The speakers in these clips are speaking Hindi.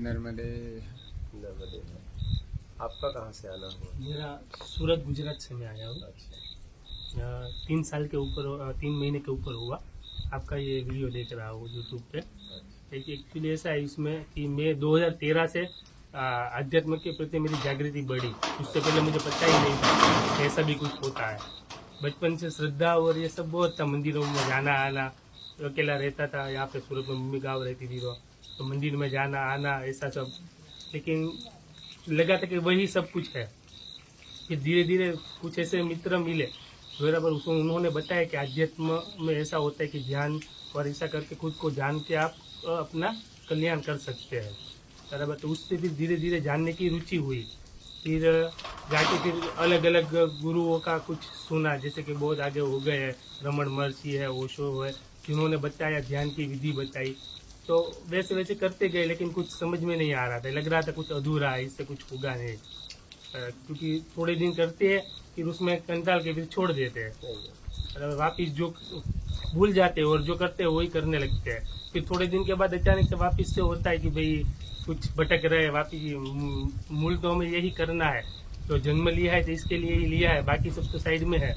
नर्मदे। नर्मदे। आपका कहाँ से आना हुआ? मेरा सूरत गुजरात से मैं आया हूँ। अच्छा। 3 साल के ऊपर 3 महीने के ऊपर हुआ आपका ये वीडियो देख रहा हूँ यूट्यूब पे। एक्चुअली ऐसा है इसमें कि मैं 2013 से अध्यात्म के प्रति मेरी जागृति बढ़ी। उससे पहले मुझे पता ही नहीं था कि ऐसा भी कुछ होता है। बचपन से श्रद्धा और ये सब बहुत था, मंदिरों में जाना आना। अकेला रहता था यहाँ पे सूरत में, मम्मी गाँव रहती थी तो मंदिर में जाना आना ऐसा सब, लेकिन लगा था कि वही सब कुछ है। फिर धीरे धीरे कुछ ऐसे मित्र मिले बराबर, उसको उन्होंने बताया कि अध्यात्म में ऐसा होता है कि ध्यान और ऐसा करके खुद को जान के आप अपना कल्याण कर सकते हैं बराबर। तो उससे फिर धीरे धीरे जानने की रुचि हुई। फिर जाके फिर अलग अलग गुरुओं का कुछ सुना, जैसे कि बहुत आगे हो गए हैं, रमन महर्षि है, ओशो है, जिन्होंने बताया ध्यान की विधि बताई। तो वैसे वैसे करते गए, लेकिन कुछ समझ में नहीं आ रहा था, लग रहा था कुछ अधूरा है, इससे कुछ होगा नहीं। क्योंकि थोड़े दिन करते हैं फिर उसमें कंटाल के फिर छोड़ देते हैं, वापिस जो भूल जाते हैं और जो करते हैं वही करने लगते हैं। फिर थोड़े दिन के बाद अचानक से वापिस से होता है कि भाई कुछ भटक रहे, वापिस मूल तो हमें यही करना है, तो जन्म लिया है तो इसके लिए ही लिया है, बाकी सब तो साइड में है।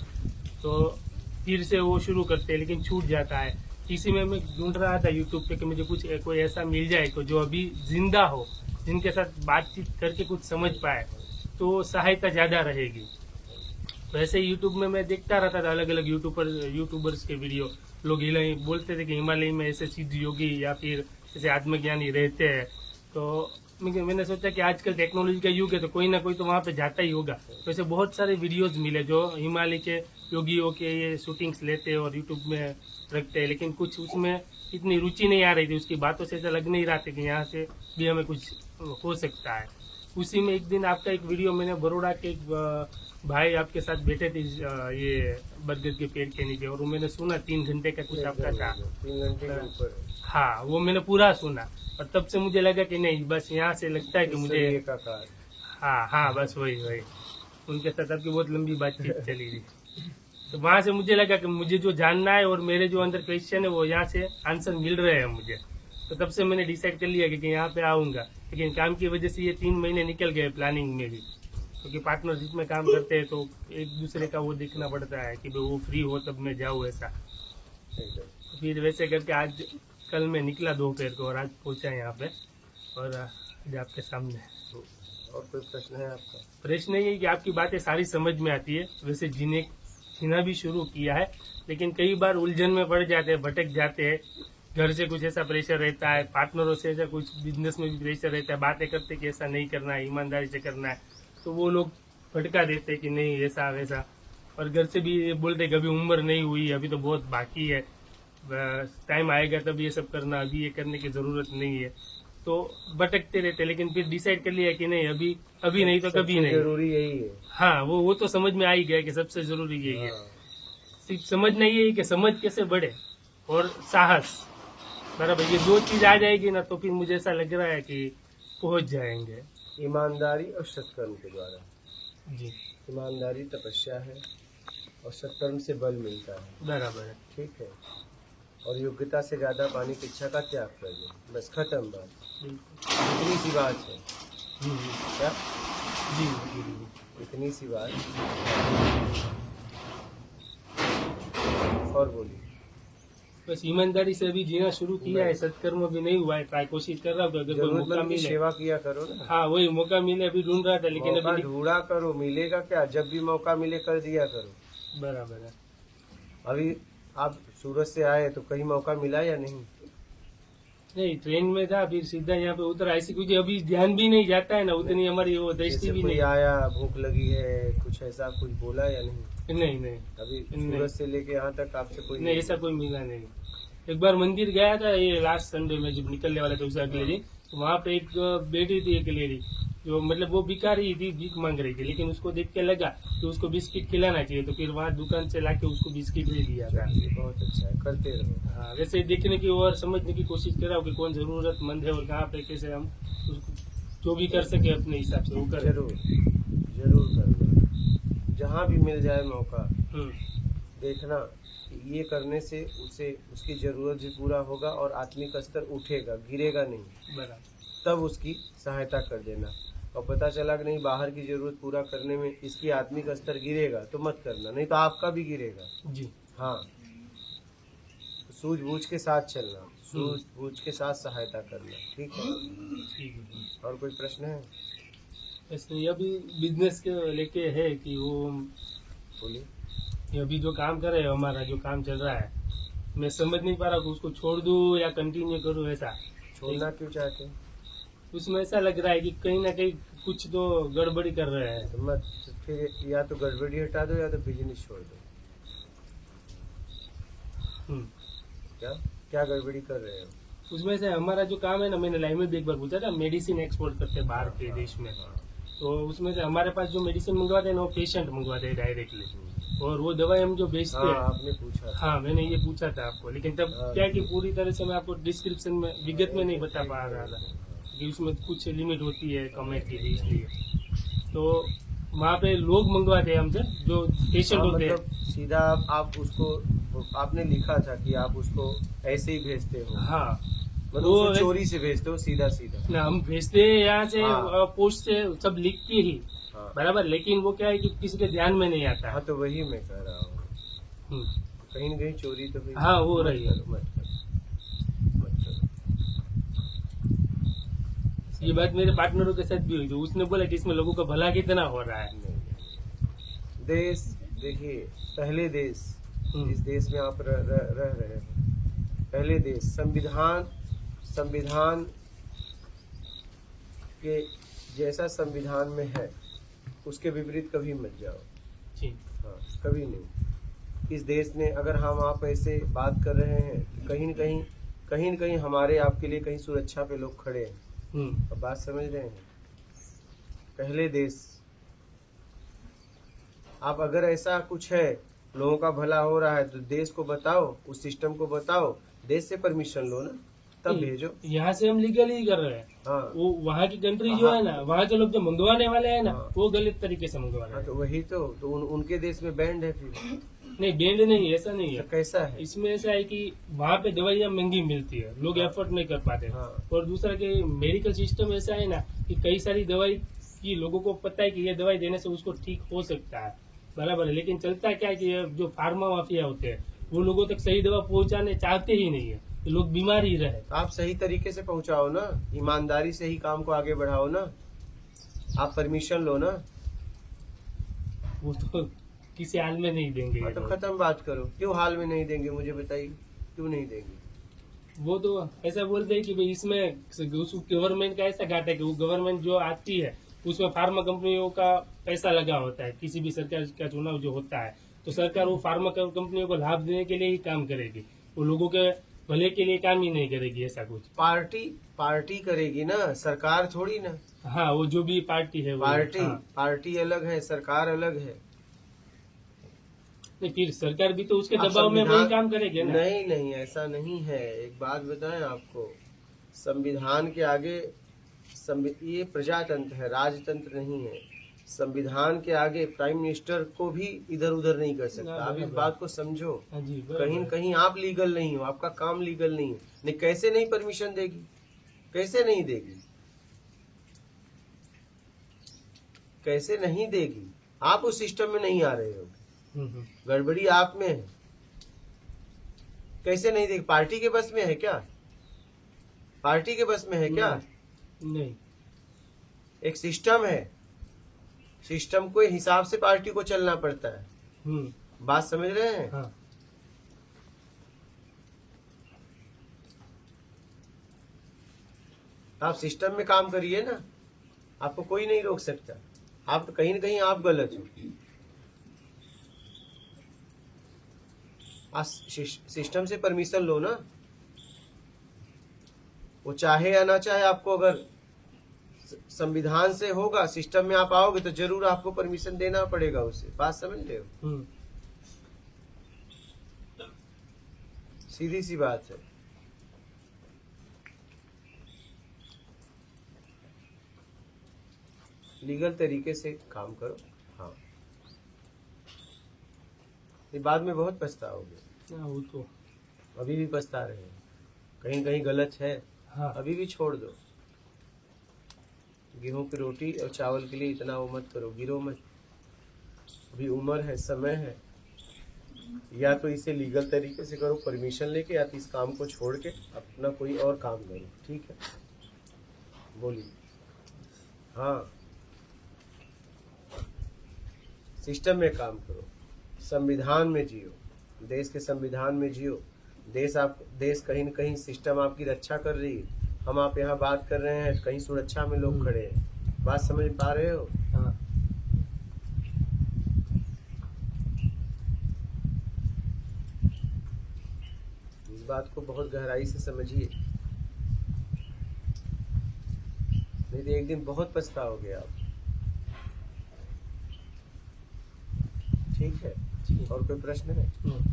तो फिर से वो शुरू करते हैं, लेकिन छूट जाता है। इसी में मैं ढूंढ रहा था यूट्यूब पे कि मुझे कुछ कोई ऐसा मिल जाए को जो अभी जिंदा हो, जिनके साथ बातचीत करके कुछ समझ पाए, तो सहायता ज्यादा रहेगी। तो ऐसे यूट्यूब में मैं देखता रहता था अलग अलग यूट्यूबर्स के वीडियो। लोग बोलते थे कि हिमालय में ऐसे सिद्ध योगी या फिर ऐसे आत्मज्ञानी रहते हैं। तो मैंने सोचा कि आजकल टेक्नोलॉजी का युग है, तो कोई ना कोई तो वहाँ पे जाता ही होगा। तो ऐसे बहुत सारे वीडियोज मिले जो हिमालय के योगियों के ये शूटिंग्स लेते हैं और यूट्यूब में रखते हैं, लेकिन कुछ उसमें इतनी रुचि नहीं आ रही थी। उसकी बातों से ऐसा लग नहीं रहा था कि यहाँ से भी हमें कुछ हो सकता है। उसी में एक दिन आपका एक वीडियो मैंने, बड़ोड़ा के एक भाई आपके साथ बैठे थे ये बरगद के पेड़ के नीचे, और वो मैंने सुना 3 घंटे का कुछ आपका था। 3 घंटे के ऊपर। हाँ, वो मैंने पूरा सुना और तब से मुझे लगा कि नहीं, बस यहाँ से लगता है कि मुझे हाँ बस वही उनके साथ आपकी बहुत लंबी बातचीत चली थी। तो वहां से मुझे लगा कि मुझे जो जानना है और मेरे जो अंदर क्वेश्चन है वो यहाँ से आंसर मिल रहे हैं मुझे। तो तब से मैंने डिसाइड कर लिया कि यहाँ पे आऊंगा। लेकिन काम की वजह से ये 3 महीने निकल गए प्लानिंग में भी, क्योंकि पार्टनरशिप में काम करते हैं तो एक दूसरे का वो देखना पड़ता है कि वो फ्री हो तब मैं जाऊँ ऐसा। तो फिर वैसे करके आज कल मैं निकला दोपहर को और आज पहुंचा यहाँ पे और आज आपके सामने। और कोई प्रश्न है आपका? प्रश्न ये है कि आपकी बातें सारी समझ में आती है, वैसे जीना भी शुरू किया है, लेकिन कई बार उलझन में पड़ जाते हैं, भटक जाते हैं। घर से कुछ ऐसा प्रेशर रहता है, पार्टनरों से ऐसा कुछ, बिजनेस में भी प्रेशर रहता है, बातें करते कि ऐसा नहीं करना है, ईमानदारी से करना है, तो वो लोग भटका देते हैं कि नहीं ऐसा वैसा। और घर से भी बोलते कि अभी उम्र नहीं हुई, अभी तो बहुत बाकी है, टाइम आएगा तब ये सब करना, अभी ये करने की जरूरत नहीं है। तो भटकते रहते, लेकिन फिर डिसाइड कर लिया कि नहीं, अभी नहीं तो कभी नहीं। जरूरी यही है। हाँ, वो तो समझ में आ ही गया कि सबसे जरूरी यही है। सिर्फ समझना ये है कि समझ कैसे बढ़े और साहस बराबर, ये 2 चीज आ जाएगी ना तो फिर मुझे ऐसा लग रहा है कि पहुंच जाएंगे। ईमानदारी और सत्कर्म के द्वारा। जी, ईमानदारी तपस्या है और सत्कर्म से बल मिलता है। बराबर है। ठीक है। और योग्यता से ज्यादा पाने की इच्छा का त्याग कर दो, बस खत्म बात। इतनी सी बात है। क्या? जी, इतनी सी बात। और बोलिए। बस ईमानदारी से अभी जीना शुरू किया है, सत्कर्म भी नहीं हुआ है, ट्राई कोशिश कर रहा हूँ, अगर कोई मौका जरूरतमंद की मिले। सेवा किया करो ना। हाँ, वही मौका मिले, अभी ढूंढ रहा था, लेकिन मौका अभी ढूंढा करो, मिलेगा क्या? जब भी मौका मिले कर दिया करो। बराबर है। अभी आप सूरत से आए तो कहीं मौका मिला या नहीं? नहीं, ट्रेन में था, फिर सीधा यहाँ पे उतरा, ऐसी कुछ अभी ध्यान भी नहीं जाता है ना, उतनी हमारी वो दृष्टि भी कोई नहीं। आया, भूख लगी है, कुछ ऐसा कुछ बोला या नहीं? नहीं अभी नहीं। सूरत से लेके यहाँ तक आपसे कोई नहीं, ऐसा कोई मिला नहीं। एक बार मंदिर गया था ये लास्ट संडे में, जब निकलने वाला था उससे अगले दिन, वहाँ पे एक बेटी थी, एक लेडी, जो मतलब वो भिखारी थी, भीख मांग रही थी, लेकिन उसको देख के लगा कि उसको बिस्किट खिलाना चाहिए, तो फिर वहाँ दुकान से लाके उसको बिस्किट दे दिया था। बहुत अच्छा है, करते रहो। हाँ, वैसे देखने की और समझने की कोशिश कर रहा हूँ कि कौन जरूरतमंद है और कहाँ पे कैसे हम उसको जो भी कर सके अपने हिसाब से वो करें। जरूर करो, जहाँ भी मिल जाए मौका। देखना ये करने से उसे उसकी जरूरत भी पूरा होगा और आत्मिक स्तर उठेगा, गिरेगा नहीं। बराबर। तब उसकी सहायता कर देना। और पता चला कि नहीं बाहर की जरूरत पूरा करने में इसकी आत्मिक स्तर गिरेगा तो मत करना, नहीं तो आपका भी गिरेगा। जी। हाँ, सूझबूझ के साथ चलना, सूझबूझ के साथ सहायता करना, ठीक है। ठीक है। और कोई प्रश्न है? ऐसे ये अभी बिजनेस के लेके है कि वो बोलिए। ये अभी जो काम कर रहे हैं, हमारा जो काम चल रहा है, मैं समझ नहीं पा रहा कि उसको छोड़ दूं या कंटिन्यू करूं। ऐसा छोड़ना क्यों चाहते हैं? उसमें ऐसा लग रहा है कि कहीं ना कहीं कुछ तो गड़बड़ी कर रहे हैं। तो मत, फिर या तो गड़बड़ी हटा दो या तो बिजनेस छोड़ दो। हम्म। क्या क्या गड़बड़ी कर रहे हो? उसमें से हमारा जो काम है ना, मैंने लाइव में भी एक बार पूछा था, मेडिसिन एक्सपोर्ट करते हैं बाहर के देश में। तो उसमें से हमारे पास जो मेडिसिन मंगवाते हैं ना, वो पेशेंट मंगवाते हैं डायरेक्टली, और वो दवाई हम जो बेचते हाँ, हैं। आपने पूछा था। हाँ, मैंने ये पूछा था आपको, लेकिन तब क्या कि पूरी तरह से मैं आपको डिस्क्रिप्शन में विगत में नहीं बता पा रहा था कि उसमें कुछ लिमिट होती है कमेंट की, इसलिए तो वहाँ पे लोग मंगवाते हैं हमसे जो पेशेंट हाँ, होते हैं। मतलब सीधा आप उसको, आपने लिखा था कि आप उसको ऐसे ही भेजते हो, हाँ, मतलब वो उसको चोरी से भेजते हो सीधा सीधा। ना हम भेजते हैं यहाँ से, हाँ। पोस्ट से सब लिख के ही, हाँ। बराबर। लेकिन वो क्या है कि किसी के ध्यान में नहीं आता। हाँ, तो वही मैं कह रहा हूँ, हम्म। कहीं न कहीं चोरी तो हुई। हाँ, हो रही है। मत करो, मत करो। ये बात मेरे पार्टनरों के साथ भी हुई, तो उसने बोला कि इसमें लोगों का भला कितना हो रहा है। नहीं, देश देखिए, पहले देश, जिस देश में आप रह रहे हैं, पहले देश, संविधान के जैसा संविधान में है उसके विपरीत कभी मत जाओ। जी। हाँ, कभी नहीं। इस देश ने, अगर हम आप ऐसे बात कर रहे हैं, कहीं न कहीं हमारे आपके लिए कहीं सुरक्षा पे लोग खड़े हैं। अब बात समझ रहे हैं? पहले देश, आप अगर ऐसा कुछ है, लोगों का भला हो रहा है, तो देश को बताओ, उस सिस्टम को बताओ, देश से परमिशन लो ना, तब भेजो। यहाँ से हम लीगल ही कर रहे हैं। हाँ, वो वहाँ की कंट्री जो है ना, वहाँ के लोग जो मंगवाने वाले हैं ना, हाँ। वो गलत तरीके से मंगवा रहे हाँ, हैं। तो वही तो उनके देश में बैंड है फिर। नहीं, बैंड नहीं, ऐसा नहीं है। तो कैसा है? इसमें ऐसा है कि वहाँ पे दवाइयाँ महंगी मिलती है, लोग हाँ। एफोर्ड नहीं कर पाते। हाँ। और दूसरा कि मेडिकल सिस्टम ऐसा है ना कि कई सारी दवाई की लोगों को पता है कि ये दवाई देने से उसको ठीक हो सकता है, बराबर है। लेकिन चलता क्या है कि ये जो फार्मा माफिया होते हैं, वो लोगों तक सही दवा पहुँचाने चाहते ही नहीं है, तो लोग बीमार ही रहे। आप सही तरीके से पहुंचाओ ना, ईमानदारी से ही काम को आगे बढ़ाओ ना, आप परमिशन लो ना। वो तो किसी हाल में नहीं देंगे ये तो लोग। खत्म बात करो। क्यों हाल में नहीं देंगे, मुझे बताइए, क्यों नहीं देंगे? वो तो ऐसा बोलते हैं कि भाई इसमें गवर्नमेंट का ऐसा घाटा है कि वो गवर्नमेंट जो आती है उसमें फार्मा कंपनियों का पैसा लगा होता है। किसी भी सरकार का चुनाव जो होता है तो सरकार वो फार्मा कंपनियों को लाभ देने के लिए ही काम करेगी, वो लोगों के भले के लिए काम ही नहीं करेगी। ऐसा कुछ पार्टी करेगी ना, सरकार थोड़ी ना। हाँ, वो जो भी पार्टी है वो, हाँ। पार्टी अलग है, सरकार अलग है। नहीं, फिर सरकार भी तो उसके आप दबाव में संविधान- वही काम करेगी ना। नहीं, ऐसा नहीं है। एक बात बताएं आपको, संविधान के आगे ये प्रजातंत्र है, राजतंत्र नहीं है। संविधान के आगे प्राइम मिनिस्टर को भी इधर उधर नहीं कर सकता। आप इस बात को समझो। हाँ जी, कहीं न कहीं आप लीगल नहीं हो, आपका काम लीगल नहीं है। नहीं, कैसे नहीं परमिशन देगी, कैसे नहीं देगी, कैसे नहीं देगी? आप उस सिस्टम में नहीं आ रहे हो, गड़बड़ी आप में है। कैसे नहीं देगी? पार्टी के बस में है क्या? पार्टी के बस में है क्या? नहीं। एक सिस्टम है, सिस्टम के हिसाब से पार्टी को चलना पड़ता है। बात समझ रहे हैं? हाँ। आप सिस्टम में काम करिए ना, आपको कोई नहीं रोक सकता। आप तो कहीं न कहीं आप गलत हो। आप सिस्टम से परमिशन लो ना, वो चाहे या ना चाहे। आपको अगर संविधान से होगा, सिस्टम में आप आओगे तो जरूर आपको परमिशन देना पड़ेगा उसे। बात समझ रहे हो? सीधी सी बात है। लीगल तरीके से काम करो। हाँ, ये बाद में बहुत पछताओगे। वो तो अभी भी पछता रहे हैं, कहीं कहीं गलत है। हाँ। अभी भी छोड़ दो, गेहूं की रोटी और चावल के लिए इतना वो मत करो, गिरो मत। अभी उम्र है, समय है, या तो इसे लीगल तरीके से करो परमिशन लेके, या तो इस काम को छोड़ के अपना कोई और काम करो। ठीक है, बोलिए। हाँ, सिस्टम में काम करो, संविधान में जियो, देश के संविधान में जियो। देश कहीं न कहीं सिस्टम आपकी रक्षा कर रही है। हम आप यहाँ बात कर रहे हैं, कहीं सुरक्षा में लोग खड़े हैं। बात समझ पा रहे हो? हाँ। इस बात को बहुत गहराई से समझिए, नहीं तो एक दिन बहुत पछताओगे आप। ठीक है, और कोई प्रश्न है? हम्म।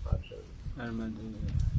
बात करो। अरमान जी